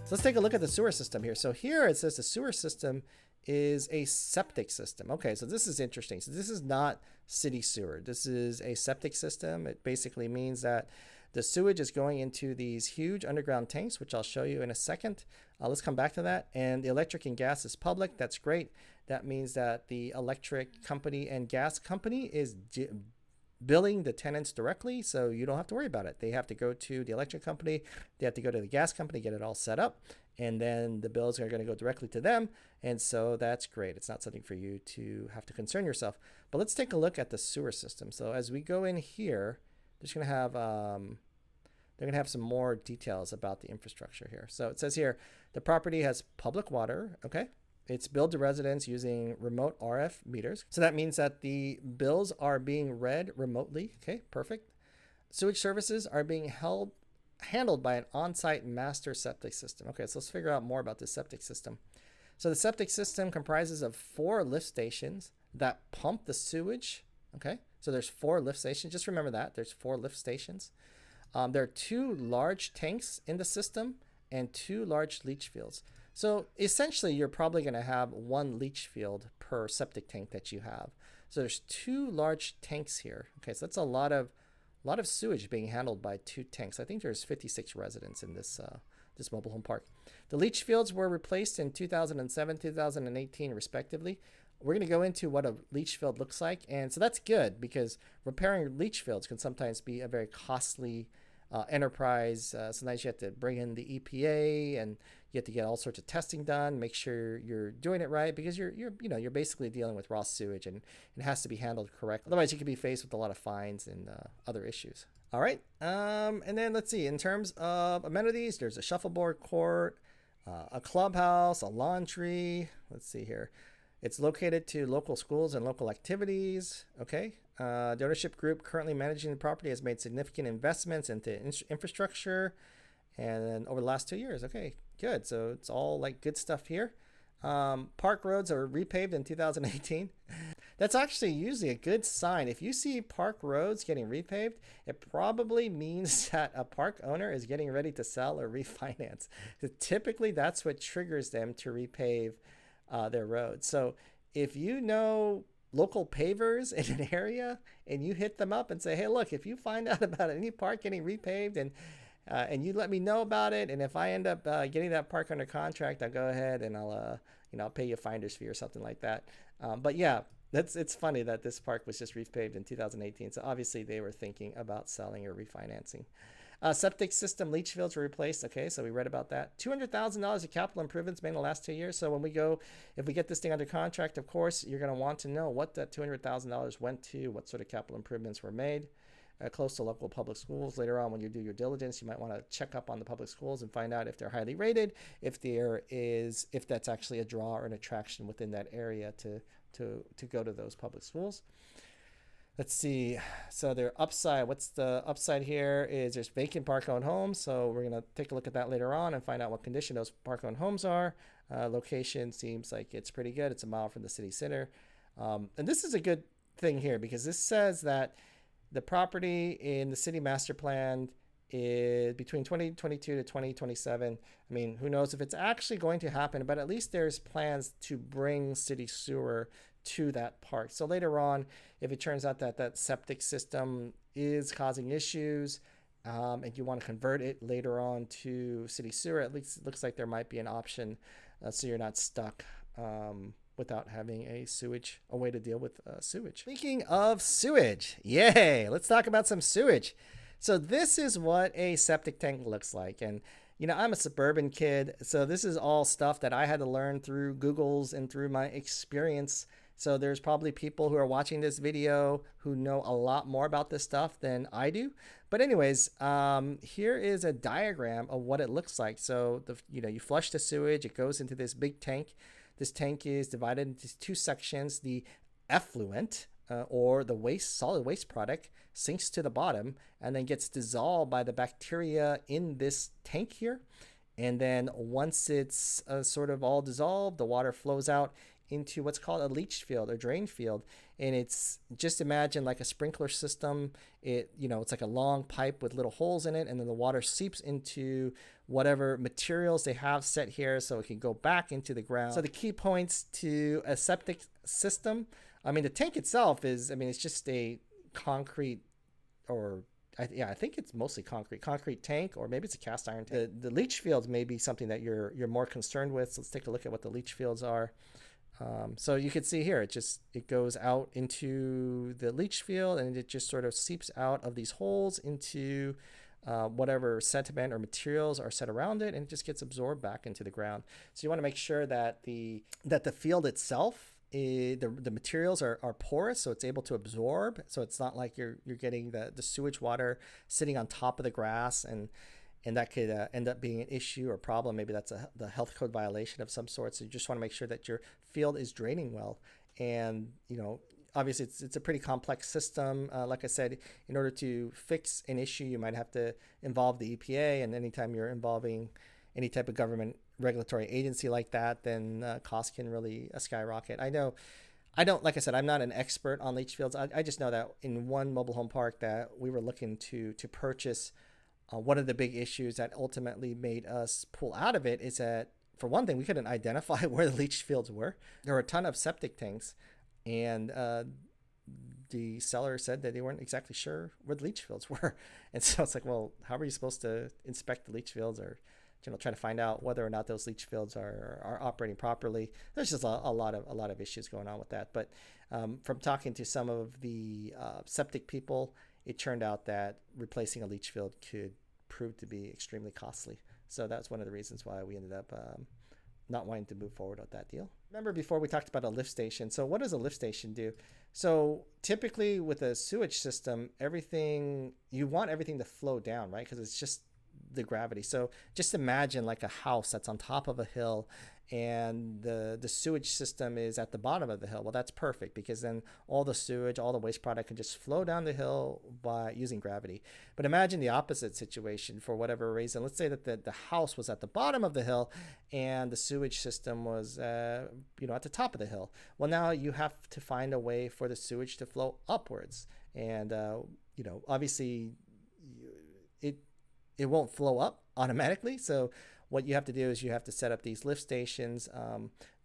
So let's take a look at the sewer system here. So here it says the sewer system is a septic system. Okay, so this is interesting. So this is not city sewer. This is a septic system. It basically means that the sewage is going into these huge underground tanks, which I'll show you in a second. Let's come back to that. And the electric and gas is public. That's great. That means that the electric company and gas company is billing the tenants directly, so you don't have to worry about it. They have to go to the electric company, they have to go to the gas company, get it all set up, and then the bills are going to go directly to them. And so that's great. It's not something for you to have to concern yourself. But let's take a look at the sewer system. So as we go in here, they're going to have some more details about the infrastructure here. So it says here, the property has public water. Okay. It's billed to residents using remote RF meters. So that means that the bills are being read remotely. Okay, perfect. Sewage services are being handled by an on-site master septic system. Okay, so let's figure out more about this septic system. So the septic system comprises of 4 lift stations that pump the sewage. Okay, so there's 4 lift stations. Just remember that. There's 4 lift stations. There are 2 large tanks in the system and 2 large leach fields. So essentially, you're probably going to have 1 leach field per septic tank that you have. So there's 2 large tanks here. Okay, so that's a lot of sewage being handled by 2 tanks. I think there's 56 residents in this mobile home park. The leach fields were replaced in 2007, 2018, respectively. We're going to go into what a leach field looks like, and so that's good because repairing leach fields can sometimes be a very costly enterprise. Sometimes you have to bring in the EPA and you have to get all sorts of testing done, make sure you're doing it right, because you're basically dealing with raw sewage and it has to be handled correctly. Otherwise, you could be faced with a lot of fines and other issues. All right, and then let's see. In terms of amenities, there's a shuffleboard court, a clubhouse, a laundry. Let's see here. It's located to local schools and local activities. Okay. The ownership group currently managing the property has made significant investments into infrastructure and over the last 2 years. Okay, good. So it's all like good stuff here. Park roads are repaved in 2018. That's actually usually a good sign. If you see park roads getting repaved, it probably means that a park owner is getting ready to sell or refinance. So typically, that's what triggers them to repave their roads. So if you know local pavers in an area and you hit them up and say, hey, look, if you find out about any park getting repaved and you let me know about it, and if I end up getting that park under contract, I'll go ahead and I'll pay you a finder's fee or something like that. But yeah, it's funny that this park was just repaved in 2018. So obviously they were thinking about selling or refinancing. Septic system leach fields were replaced. Okay, so we read about that. $200,000 of capital improvements made in the last 2 years. So if we get this thing under contract, of course, you're going to want to know what that $200,000 went to, what sort of capital improvements were made. Close to local public schools. Later on, when you do your diligence, you might want to check up on the public schools and find out if they're highly rated, if that's actually a draw or an attraction within that area to go to those public schools. Let's see. So their upside, what's the upside here is there's vacant park-owned homes. So we're going to take a look at that later on and find out what condition those park-owned homes are. Location seems like it's pretty good. It's a mile from the city center. And this is a good thing here because this says that the property in the city master plan is between 2022 to 2027. I mean, who knows if it's actually going to happen, but at least there's plans to bring city sewer to that park. So later on, if it turns out that that septic system is causing issues and you want to convert it later on to city sewer, at least it looks like there might be an option so you're not stuck without having a way to deal with sewage. Speaking of sewage, yay, let's talk about some sewage. So this is what a septic tank looks like. And I'm a suburban kid, so this is all stuff that I had to learn through Googles and through my experience. So there's probably people who are watching this video who know a lot more about this stuff than I do. But anyways, here is a diagram of what it looks like. So you flush the sewage, it goes into this big tank. This tank is divided into 2 sections. The effluent or the solid waste product sinks to the bottom and then gets dissolved by the bacteria in this tank here. And then once it's sort of all dissolved, the water flows out into what's called a leach field or drain field. And it's just imagine like a sprinkler system. It's like a long pipe with little holes in it, and then the water seeps into whatever materials they have set here so it can go back into the ground. So the key points to a septic system, the tank itself is, it's just a concrete, or I think it's mostly concrete tank, or maybe it's a cast iron tank. The leach fields may be something that you're more concerned with. So let's take a look at what the leach fields are. So you can see here, it goes out into the leach field, and it just sort of seeps out of these holes into whatever sediment or materials are set around it, and it just gets absorbed back into the ground. So you want to make sure that the field itself, the materials are porous, so it's able to absorb. So it's not like you're getting the sewage water sitting on top of the grass, and that could end up being an issue or problem. Maybe that's the health code violation of some sort. So you just want to make sure that your field is draining well. And obviously it's a pretty complex system. Like I said, in order to fix an issue, you might have to involve the EPA, and anytime you're involving any type of government regulatory agency like that, then costs can really skyrocket. I don't, like I said, I'm not an expert on leach fields. I just know that in one mobile home park that we were looking to purchase, one of the big issues that ultimately made us pull out of it is that, for one thing, we couldn't identify where the leach fields were. There were a ton of septic tanks, and the seller said that they weren't exactly sure where the leach fields were. And so it's like, well, how are you supposed to inspect the leach fields, or try to find out whether or not those leach fields are operating properly? There's just a lot of issues going on with that. But from talking to some of the septic people, it turned out that replacing a leach field could prove to be extremely costly. So that's one of the reasons why we ended up not wanting to move forward with that deal. Remember before we talked about a lift station. So what does a lift station do? So typically with a sewage system, you want everything to flow down, right? Because it's just the gravity. So just imagine like a house that's on top of a hill, and the sewage system is at the bottom of the hill. Well, that's perfect, because then all the sewage, all the waste product can just flow down the hill by using gravity. But imagine the opposite situation for whatever reason. Let's say that the house was at the bottom of the hill and the sewage system was at the top of the hill. Well, now you have to find a way for the sewage to flow upwards, and obviously it won't flow up automatically. So what you have to do is you have to set up these lift stations.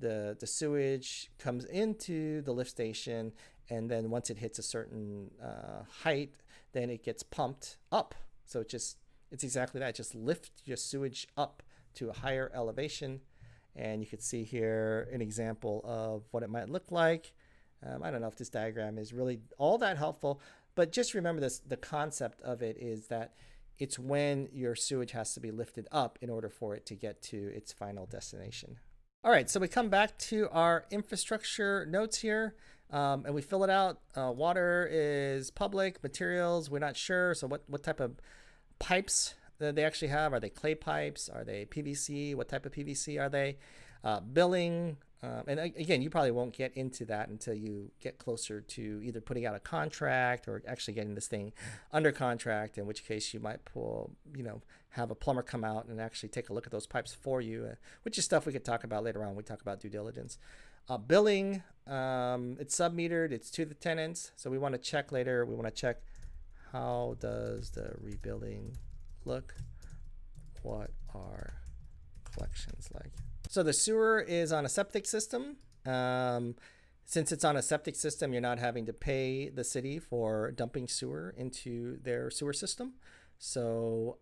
The sewage comes into the lift station, and then once it hits a certain height, then it gets pumped up. So it's exactly that. Just lift your sewage up to a higher elevation. And you can see here an example of what it might look like. I don't know if this diagram is really all that helpful, but just remember this, the concept of it is that it's when your sewage has to be lifted up in order for it to get to its final destination. All right, so we come back to our infrastructure notes here, and we fill it out. Water is public, materials, we're not sure. So what type of pipes that they actually have? Are they clay pipes? Are they PVC? What type of PVC are they? Billing. And again, you probably won't get into that until you get closer to either putting out a contract or actually getting this thing under contract, in which case you might have a plumber come out and actually take a look at those pipes for you, which is stuff we could talk about later on. We talk about due diligence. Billing, it's sub-metered, it's to the tenants. So we want to check later. We want to check, how does the rebilling look? What are collections like? So the sewer is on a septic system. Since it's on a septic system, you're not having to pay the city for dumping sewer into their sewer system. So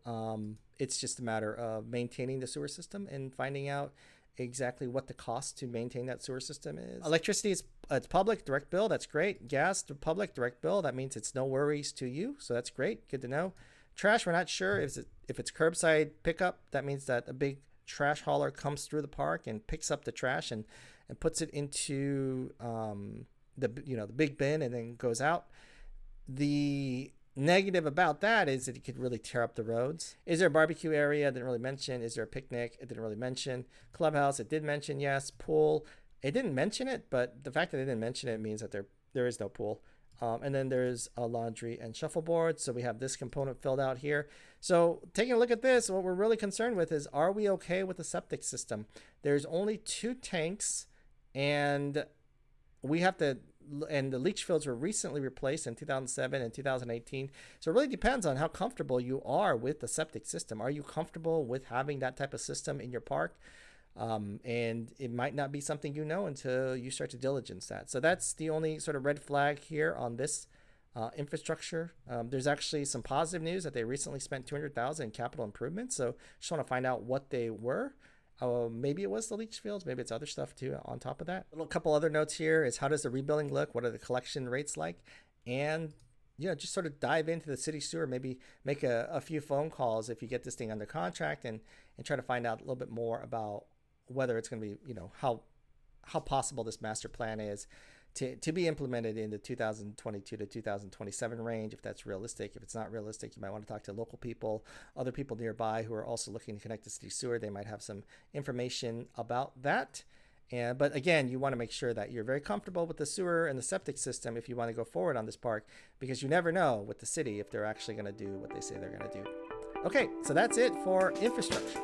it's just a matter of maintaining the sewer system and finding out exactly what the cost to maintain that sewer system is. Electricity is it's public, direct bill. That's great. Gas, public, direct bill. That means it's no worries to you. So that's great. Good to know. Trash, we're not sure if it's curbside pickup. That means that a big trash hauler comes through the park and picks up the trash and puts it into the big bin and then goes out. The negative about that is that it could really tear up the roads. Is there a barbecue area? I didn't really mention. Is there a picnic? It didn't really mention. Clubhouse, it did mention, yes. Pool, it didn't mention it, but the fact that it didn't mention it means that there is no pool. And then there's a laundry and shuffleboard. So we have this component filled out here. So taking a look at this, what we're really concerned with is, are we okay with the septic system? There's only 2 tanks and we have to, and the leach fields were recently replaced in 2007 and 2018. So it really depends on how comfortable you are with the septic system. Are you comfortable with having that type of system in your park? And it might not be something you know until you start to diligence that. So that's the only sort of red flag here on this infrastructure. There's actually some positive news that they recently spent $200,000 in capital improvements. So just want to find out what they were. Maybe it was the leach fields. Maybe it's other stuff too on top of that. A couple other notes here is, how does the rebuilding look? What are the collection rates like? And just sort of dive into the city sewer, maybe make a few phone calls if you get this thing under contract, and try to find out a little bit more about whether it's going to be, how possible this master plan is to be implemented in the 2022 to 2027 range, if that's realistic. If it's not realistic, you might want to talk to local people, other people nearby who are also looking to connect to city sewer. They might have some information about that. But again, you want to make sure that you're very comfortable with the sewer and the septic system if you want to go forward on this park, because you never know with the city if they're actually going to do what they say they're going to do. Okay, so that's it for infrastructure.